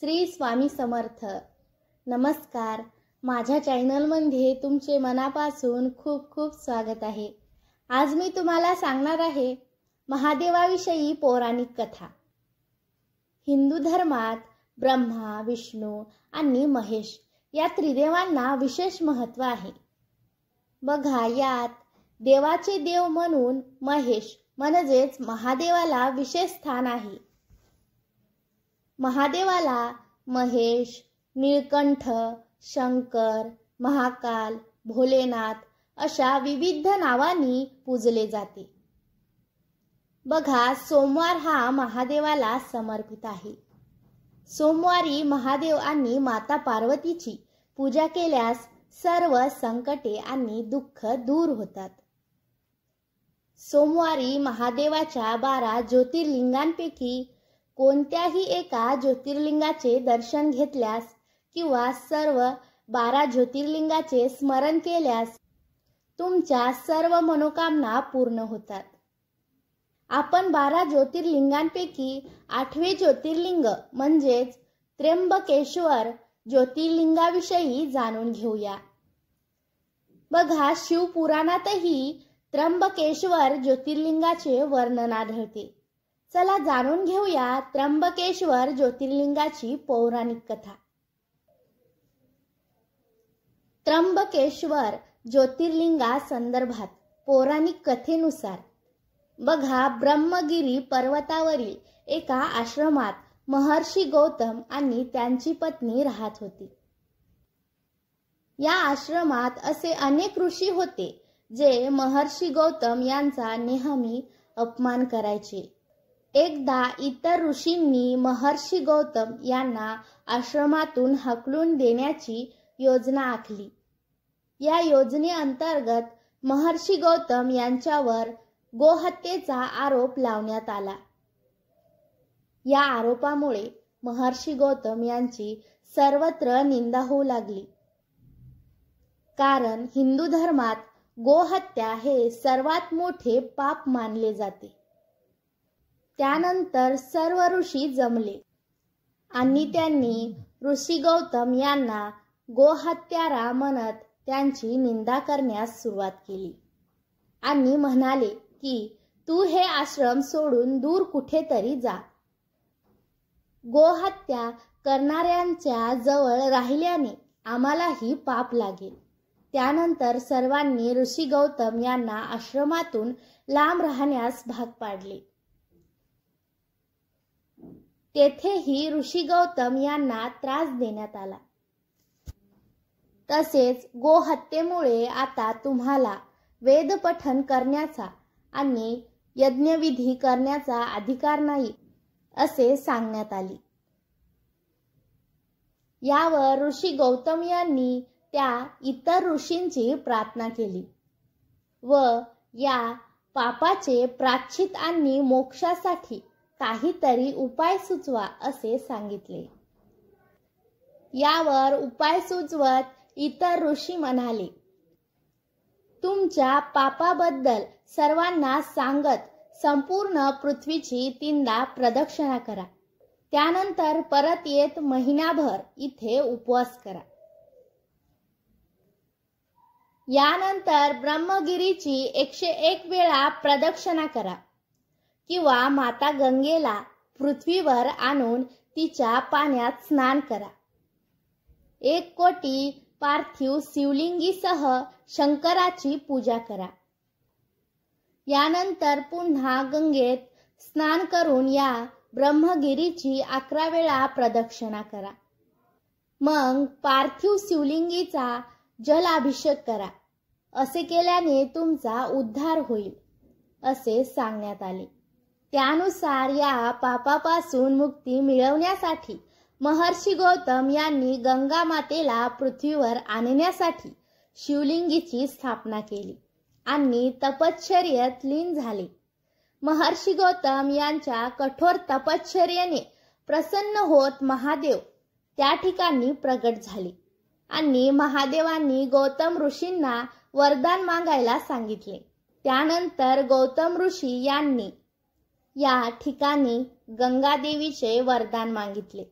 श्री स्वामी समर्थ. नमस्कार. माझ्या चॅनलमध्ये तुमचे मनापासून खूप खूप स्वागत आहे. आज मी तुम्हाला सांगणार आहे महादेवाविषयी पौराणिक कथा. हिंदू धर्मात ब्रह्मा, विष्णू आणि महेश या त्रिदेवांना विशेष महत्त्व आहे. बघा, यात देवाचे देव म्हणून महेश म्हणजेच महादेवाला विशेष स्थान आहे. महादेवाला महेश, नीलकंठ, शंकर, महाकाल, भोलेनाथ अशा विविध नावांनी पूजले जाते. बघा, सोमवार हा महादेवाला समर्पित आहे. सोमवारी महादेव आणि माता पार्वतीची पूजा केल्यास सर्व संकटे आणि दुःख दूर होतात. सोमवारी महादेवाच्या 12 ज्योतिर्लिंगांपैकी कोणत्याही एका ज्योतिर्लिंगाचे दर्शन घेतल्यास किंवा सर्व 12 ज्योतिर्लिंगाचे स्मरण केल्यास तुमच्या सर्व मनोकामना पूर्ण होतात. आपण 12 ज्योतिर्लिंगांपैकी 8वे ज्योतिर्लिंग म्हणजेच त्र्यंबकेश्वर ज्योतिर्लिंगाविषयी जाणून घेऊया. बघा, शिवपुराणातही त्र्यंबकेश्वर ज्योतिर्लिंगाचे वर्णन आढळते. चला जाणून घेऊया त्र्यंबकेश्वर ज्योतिर्लिंगाची पौराणिक कथा. त्र्यंबकेश्वर ज्योतिर्लिंगा संदर्भात पौराणिक कथेनुसार बघा, ब्रह्मगिरी पर्वतावरील एका आश्रमात महर्षी गौतम आणि त्यांची पत्नी राहत होती. या आश्रमात असे अनेक ऋषी होते जे महर्षी गौतम यांचा नेहमी अपमान करायचे. एकदा इतर ऋषींनी महर्षी गौतम यांना आश्रमातून हकलून देण्याची योजना आखली. या योजनेअंतर्गत महर्षी गौतम यांच्यावर गोहत्येचा आरोप लावण्यात आला. या आरोपामुळे महर्षी गौतम यांची सर्वत्र निंदा होऊ लागली. कारण हिंदू धर्मात गोहत्या हे सर्वात मोठे पाप मानले जाते. त्यानंतर सर्व ऋषी जमले आणि त्यांनी ऋषी गौतम यांना गोहत्यारा म्हणत त्यांची निंदा करण्यास सुरुवात केली आणि म्हणाले की तू हे आश्रम सोडून दूर कुठेतरी जा. गोहत्या करणाऱ्यांच्या जवळ राहिल्याने आम्हालाही पाप लागेल. त्यानंतर सर्वांनी ऋषी गौतम यांना आश्रमातून लांब राहण्यास भाग पाडले. तेथेही ऋषी गौतम यांना त्रास देण्यात आला. तसेच गोहत्येमुळे आता तुम्हाला वेद पठण करण्याचा आणि यज्ञविधी करण्याचा अधिकार नाही असे सांगण्यात आले. यावर ऋषी गौतम यांनी त्या इतर ऋषींची प्रार्थना केली व या पापाचे प्रायश्चित आणि मोक्षासाठी काहीतरी उपाय सुचवा असे सांगितले. यावर उपाय सुचवत इतर ऋषी म्हणाले, तुमच्या पापाबद्दल सर्वांना सांगत संपूर्ण पृथ्वीची 3दा प्रदक्षिणा करा. त्यानंतर परत येत महिनाभर इथे उपवास करा. यानंतर ब्रह्मगिरीची 101 वेळा प्रदक्षिणा करा किंवा माता गंगेला पृथ्वीवर आणून तिच्या पाण्यात स्नान करा. 1 कोटी पार्थिव शिवलिंगीसह शंकराची पूजा करा. यानंतर पुन्हा गंगेत स्नान करून या ब्रह्मगिरीची 11 वेळा प्रदक्षिणा करा. मग पार्थिव शिवलिंगीचा जलाभिषेक करा. असे केल्याने तुमचा उद्धार होईल असे सांगण्यात आले. त्यानुसार या पापापासून मुक्ती मिळवण्यासाठी महर्षी गौतम यांनी गंगा मातेला पृथ्वीवर आणण्यासाठी शिवलिंगीची स्थापना केली आणि तपश्चर्येत लीन झाले. महर्षी गौतम यांच्या कठोर तपश्चर्येने प्रसन्न होत महादेव त्या ठिकाणी प्रगट झाले आणि महादेवांनी गौतम ऋषींना वरदान मागायला सांगितले. त्यानंतर गौतम ऋषी यांनी या ठिकाणी गंगादेवीचे वरदान मागितले.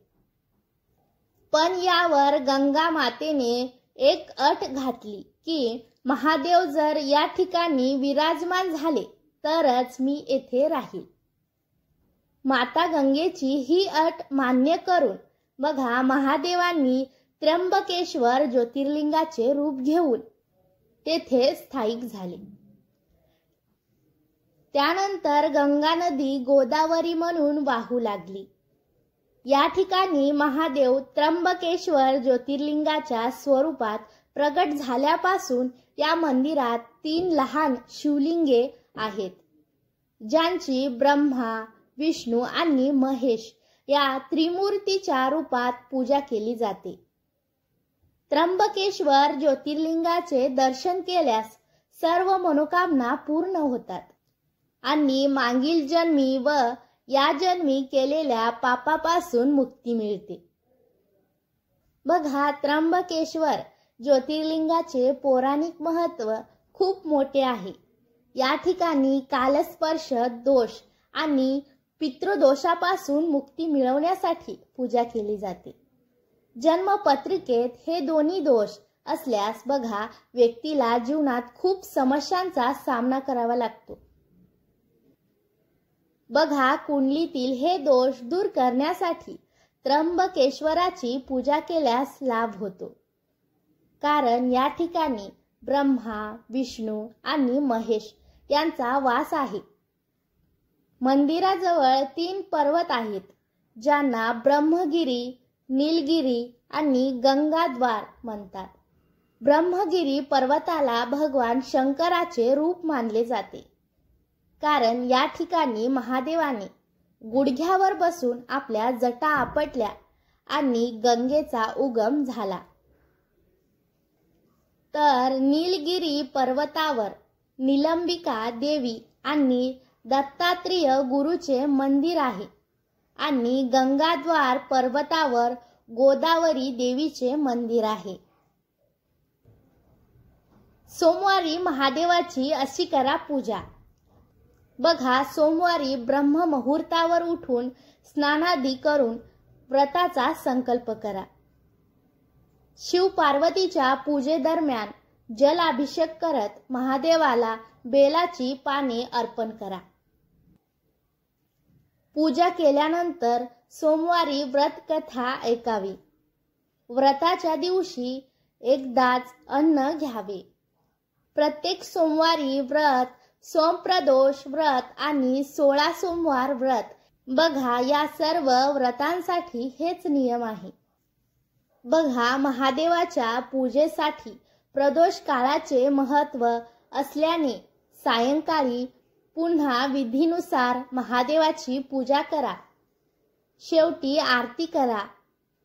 पण यावर गंगा मातेने एक अट घातली की महादेव जर या ठिकाणी विराजमान झाले तरच मी येथे राहील. माता गंगेची ही अट मान्य करून बघा महादेवांनी त्र्यंबकेश्वर ज्योतिर्लिंगाचे रूप घेऊन तेथे स्थायिक झाले. त्यानंतर गंगा नदी गोदावरी म्हणून वाहू लागली. या ठिकाणी महादेव त्र्यंबकेश्वर ज्योतिर्लिंगाच्या स्वरूपात प्रगट झाल्यापासून या मंदिरात 3 लहान शिवलिंगे आहेत, ज्यांची ब्रह्मा, विष्णू आणि महेश या त्रिमूर्तीच्या रूपात पूजा केली जाते. त्र्यंबकेश्वर ज्योतिर्लिंगाचे दर्शन केल्यास सर्व मनोकामना पूर्ण होतात आणि मागील जन्मी व या जन्मी केलेल्या पापापासून मुक्ती मिळते. बघा, त्र्यंबकेश्वर ज्योतिर्लिंगाचे पौराणिक महत्त्व खूप मोठे आहे. या ठिकाणी कालस्पर्श दोष आणि पितृदोषापासून मुक्ती मिळवण्यासाठी पूजा केली जाते. जन्मपत्रिकेत हे दोन्ही दोष असल्यास बघा व्यक्तीला जीवनात खूप समस्यांचा सामना करावा लागतो. बघा, कुंडलीतील हे दोष दूर करण्यासाठी त्र्यंबकेश्वराची पूजा केल्यास लाभ होतो, कारण या ठिकाणी ब्रह्मा, विष्णू आणि महेश यांचा वास आहे. मंदिराजवळ 3 पर्वत आहेत, ज्यांना ब्रह्मगिरी, नीलगिरी आणि गंगाद्वार म्हणतात. ब्रह्मगिरी पर्वताला भगवान शंकराचे रूप मानले जाते, कारण या ठिकाणी महादेवाने गुडघ्यावर बसून आपल्या जटा आपटल्या आणि गंगेचा उगम झाला. तर नीलगिरी पर्वतावर निलंबिका देवी आणि दत्तात्रेय गुरुचे मंदिर आहे आणि गंगाद्वार पर्वतावर गोदावरी देवीचे मंदिर आहे. सोमवारी महादेवाची अशी करा पूजा. बघा, सोमवारी ब्रह्म मुहूर्तावर उठून स्नानादी करून व्रताचा संकल्प करा. शिव पार्वतीच्या पूजेदरम्यान जलाभिषेक करत महादेवाला बेलाची पाने अर्पण करा. पूजा केल्यानंतर सोमवारी व्रत कथा ऐकावी. व्रताच्या दिवशी एकदाच अन्न घ्यावे. प्रत्येक सोमवारी व्रत, सोमप्रदोष व्रत आणि 16 सोमवार व्रत. बघा, या सर्व व्रतांसाठी हेच नियम आहे. बघा, महादेवाच्या पूजेसाठी प्रदोष काळाचे महत्त्व असल्याने सायंकाळी पुन्हा विधीनुसार महादेवाची पूजा करा. शेवटी आरती करा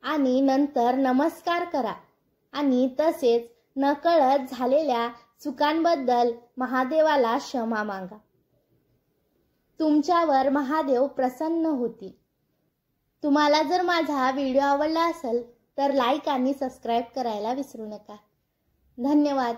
आणि नंतर नमस्कार करा आणि तसेच नकळत झालेल्या चुकांबद्दल महादेवाला क्षमा मागा. तुमच्यावर महादेव प्रसन्न होतील. तुम्हाला जर माझा व्हिडिओ आवडला असेल तर लाईक आणि सबस्क्राईब करायला विसरू नका. धन्यवाद.